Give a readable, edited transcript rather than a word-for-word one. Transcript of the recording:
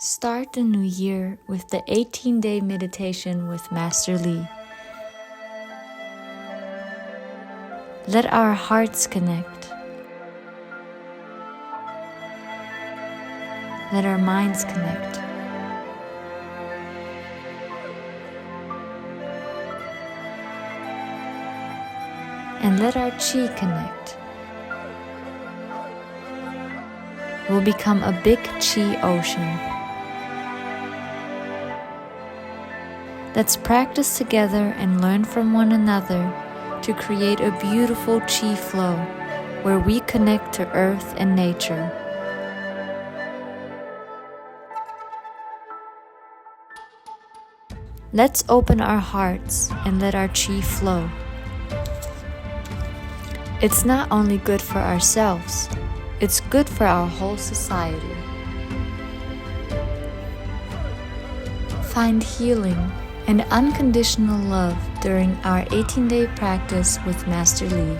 Start the new year with the 18-day meditation with Master Li. Let our hearts connect. Let our minds connect. And let our chi connect. We'll become a big chi ocean. Let's practice together and learn from one another to create a beautiful chi flow where we connect to earth and nature. Let's open our hearts and let our chi flow. It's not only good for ourselves, it's good for our whole society. Find healing and unconditional love during our 18-day practice with Master Li.